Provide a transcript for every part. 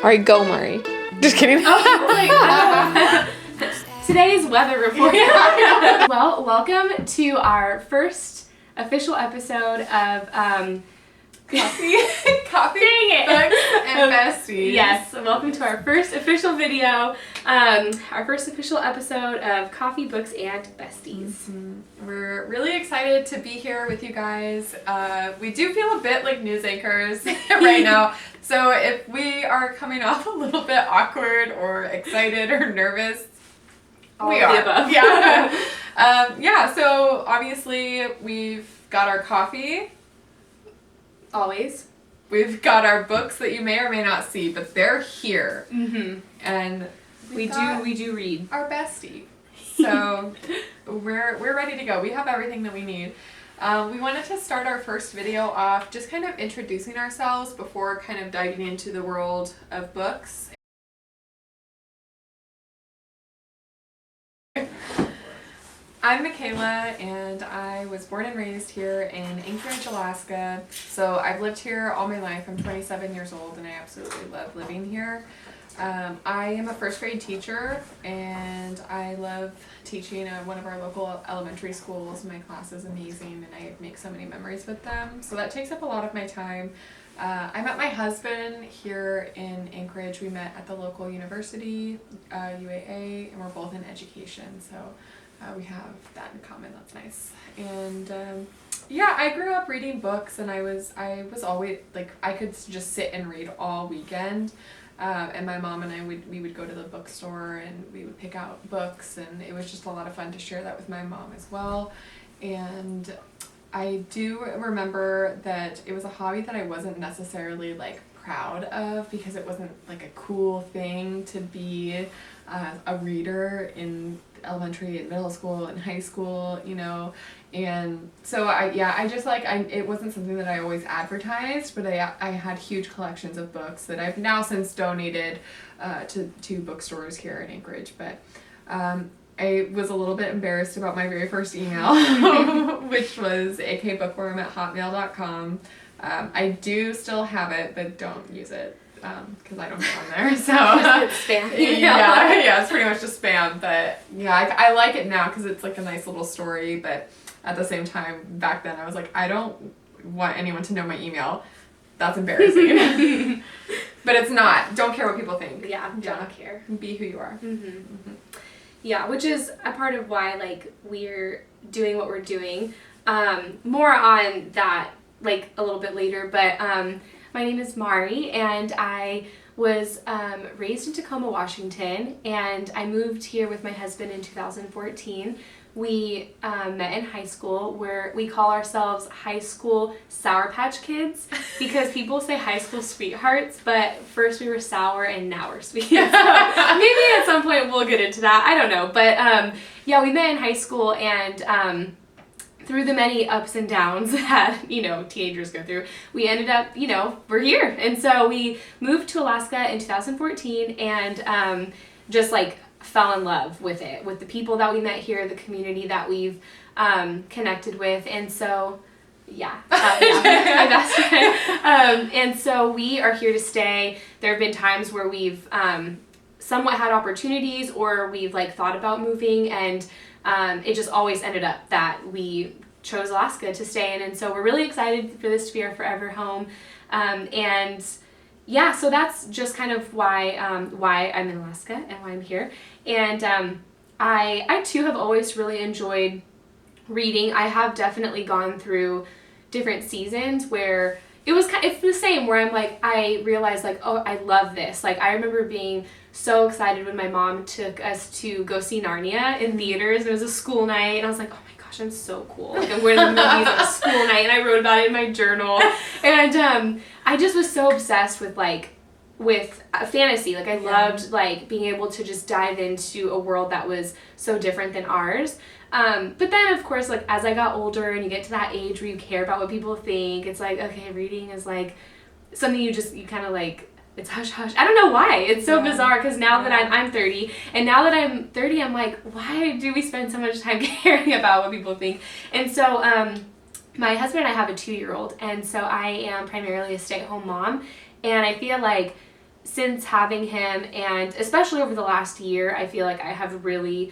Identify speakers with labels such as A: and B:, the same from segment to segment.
A: right, go, Mari. Just kidding.
B: Today's weather report. Well, welcome to our first official episode of
C: Coffee,
B: Dang it.
C: Books, and Besties.
B: Yes, welcome to our first official video, our first official episode of Coffee, Books, and Besties.
C: Mm-hmm. We're really excited to be here with you guys. We do feel a bit like news anchors right now, so if we are coming off a little bit awkward or excited or nervous,
B: All of the above.
C: Yeah, so obviously we've got our coffee.
B: Always.
C: We've got our books that you may or may not see, but they're here.
B: Mm-hmm.
C: And
B: We do read.
C: Our bestie. So we're ready to go. We have everything that we need. We wanted to start our first video off just kind of introducing ourselves before kind of diving into the world of books. I'm Michaela, and I was born and raised here in Anchorage, Alaska. So I've lived here all my life. I'm 27 years old, and I absolutely love living here. I am a first grade teacher, and I love teaching at one of our local elementary schools. My class is amazing, and I make so many memories with them. So that takes up a lot of my time. I met my husband here in Anchorage. We met at the local university, UAA, and we're both in education. So we have that in common. That's nice. And yeah, I grew up reading books, and I was always like, I could just sit and read all weekend. And my mom and I we would go to the bookstore and we would pick out books, and it was just a lot of fun to share that with my mom as well. And I do remember that it was a hobby that I wasn't necessarily like proud of, because it wasn't like a cool thing to be a reader in elementary and middle school and high school, you know. And so it wasn't something that I always advertised, but I had huge collections of books that I've now since donated to bookstores here in Anchorage. But I was a little bit embarrassed about my very first email, which was akbookworm@hotmail.com. I do still have it, but don't use it because I don't get on there. So
B: It's spam.
C: yeah, it's pretty much just spam. But yeah, I like it now because it's like a nice little story. But at the same time, back then I was like, I don't want anyone to know my email. That's embarrassing. But it's not. Don't care what people think.
B: Yeah, don't care.
C: Be who you are.
B: Mm-hmm. Mm-hmm. Yeah, which is a part of why like we're doing what we're doing. More on that like a little bit later, but my name is Mari, and I was raised in Tacoma, Washington, and I moved here with my husband in 2014. We met in high school, where we call ourselves high school Sour Patch Kids, because people say high school sweethearts, but first we were sour and now we're sweet. So maybe at some point we'll get into that. I don't know. But yeah, we met in high school, and through the many ups and downs that, teenagers go through, we ended up, we're here. And so we moved to Alaska in 2014, and just like fell in love with it, with the people that we met here, the community that we've connected with. And so my best friend. And so we are here to stay. There have been times where we've somewhat had opportunities, or we've like thought about moving, and it just always ended up that we chose Alaska to stay in. And so we're really excited for this to be our forever home. And yeah, so that's just kind of why I'm in Alaska and why I'm here. And I too have always really enjoyed reading. I have definitely gone through different seasons where it's the same, where I'm like, I realized like, oh, I love this. Like, I remember being so excited when my mom took us to go see Narnia in theaters. It was a school night, and I was like, oh my gosh, I'm so cool. Like, I'm going to the movies on a school night, and I wrote about it in my journal. And I just was so obsessed with fantasy. Like, I loved like being able to just dive into a world that was so different than ours. But then of course, like as I got older and you get to that age where you care about what people think, it's like, okay, reading is like something you kind of like, it's hush hush. I don't know why. It's so bizarre, because now that I'm 30, and now that I'm 30, I'm like, why do we spend so much time caring about what people think? And so my husband and I have a 2-year-old, and so I am primarily a stay-at-home mom, and I feel like since having him, and especially over the last year, I feel like I have really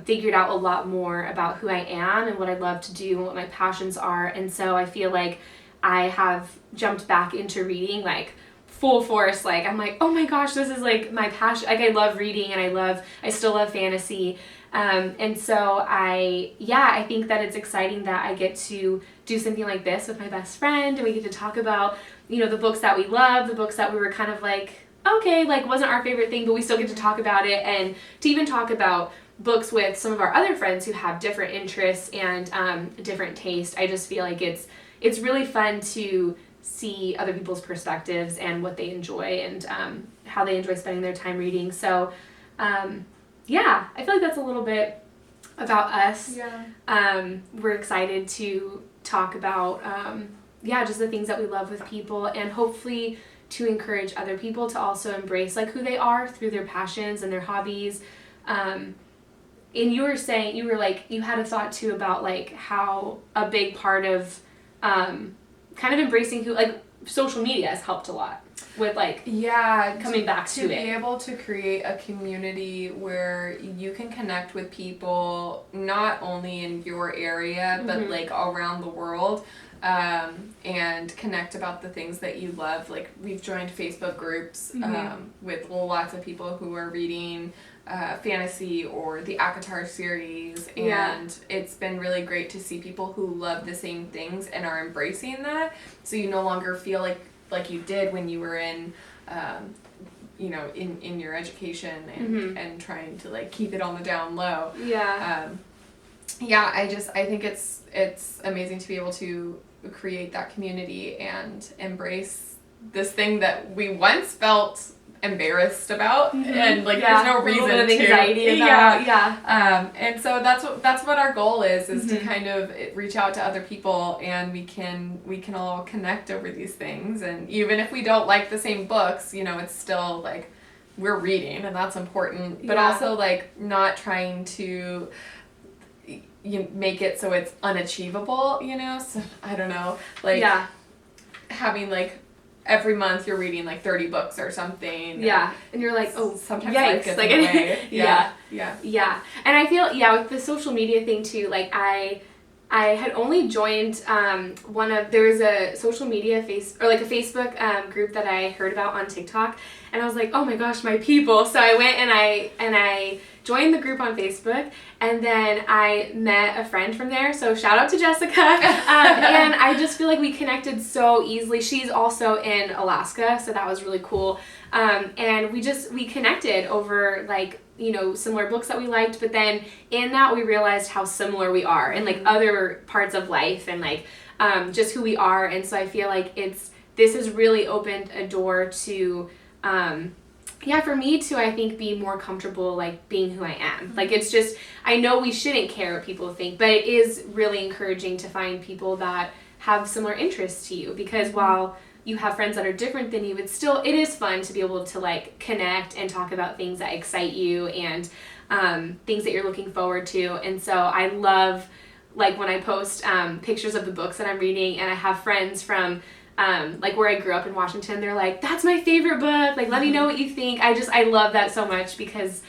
B: figured out a lot more about who I am and what I love to do and what my passions are. And so I feel like I have jumped back into reading like full force. Like I'm like, oh my gosh, this is like my passion. Like I love reading, and I still love fantasy. And so I think that it's exciting that I get to do something like this with my best friend, and we get to talk about, the books that we love, the books that we were kind of like, okay, like wasn't our favorite thing, but we still get to talk about it, and to even talk about books with some of our other friends who have different interests and different taste. I just feel like it's really fun to see other people's perspectives and what they enjoy, and how they enjoy spending their time reading. So I feel like that's a little bit about us. We're excited to talk about just the things that we love with people, and hopefully to encourage other people to also embrace like who they are through their passions and their hobbies. And you were saying, you had a thought too about like how a big part of kind of embracing who, like social media has helped a lot with like coming back to it.
C: To be able to create a community where you can connect with people not only in your area, but like around the world. And connect about the things that you love. Like we've joined Facebook groups with lots of people who are reading fantasy or the Akatar series, and it's been really great to see people who love the same things and are embracing that, so you no longer feel like you did when you were in in your education and trying to like keep it on the down low. I think it's amazing to be able to create that community and embrace this thing that we once felt embarrassed about, and like there's no reason
B: of anxiety
C: to
B: about.
C: And so that's what our goal is to kind of reach out to other people, and we can all connect over these things. And even if we don't like the same books, it's still like we're reading, and that's important, but also like not trying to make it so it's unachievable, so I don't know, like having like every month you're reading like 30 books or something.
B: And you're like, oh,
C: sometimes
B: yikes.
C: life gets in the way.
B: Yeah. And I feel, with the social media thing too, like I had only joined there was a social media a Facebook group that I heard about on TikTok, and I was like, oh my gosh, my people. So I went and I joined the group on Facebook, and then I met a friend from there, so shout out to Jessica. And I just feel like we connected so easily. She's also in Alaska, so that was really cool. And we connected over like, similar books that we liked, but then in that we realized how similar we are in like other parts of life, and like just who we are. And so I feel like this has really opened a door to for me to, I think, be more comfortable like being who I am. Like it's just, I know we shouldn't care what people think, but it is really encouraging to find people that have similar interests to you, because while you have friends that are different than you, it is fun to be able to like connect and talk about things that excite you, and things that you're looking forward to. And so I love like when I post pictures of the books that I'm reading, and I have friends from like where I grew up in Washington, they're like, that's my favorite book, like let me know what you think. I love that so much, because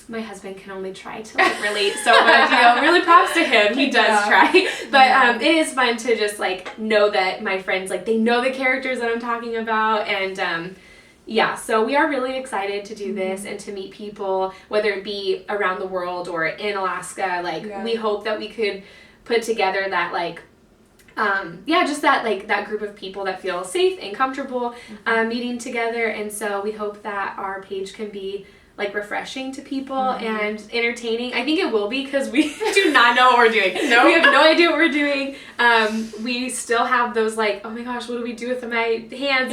B: my husband can only try to like relate so much, really props to him, he does try, but it is fun to just like know that my friends, like they know the characters that I'm talking about. And so we are really excited to do this and to meet people, whether it be around the world or in Alaska. Like we hope that we could put together that like just that like that group of people that feel safe and comfortable meeting together. And so we hope that our page can be like refreshing to people and entertaining. I think it will be, because we do not know what we're doing. No. We have no idea what we're doing. We still have those like, oh my gosh, what do we do with my hands?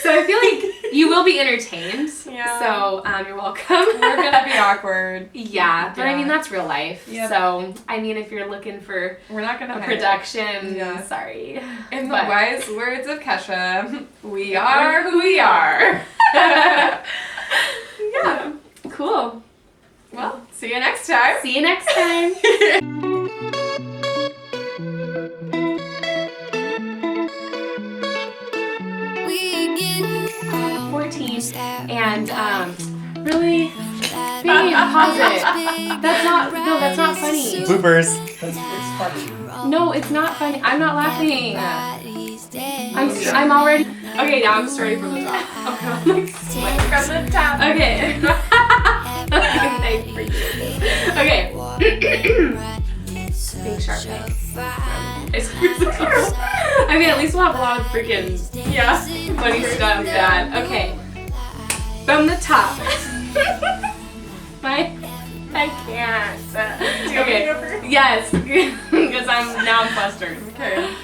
B: So I feel like you will be entertained. So you're welcome.
C: We're gonna be awkward.
B: But I mean that's real life. So I mean, if you're looking for
C: we're not gonna
B: a production, sorry.
C: In the wise words of Kesha, we are who we are.
B: Cool.
C: Well, see you next time.
B: See you next time. We get 14 talking and really, babe, pause it. That's not funny.
D: Bloopers.
E: It's funny.
B: No, it's not funny. I'm not laughing. I'm already. Okay, now I'm starting from the top. Okay, I'm like
C: From the top.
B: okay. Thanks for doing this. Okay. Being sharp. I mean, at least we'll have a lot of freaking funny stuff. Bad. Okay. From the top. I can't.
C: Do you want me to go first?
B: Yes, because I'm flustered.
C: Okay.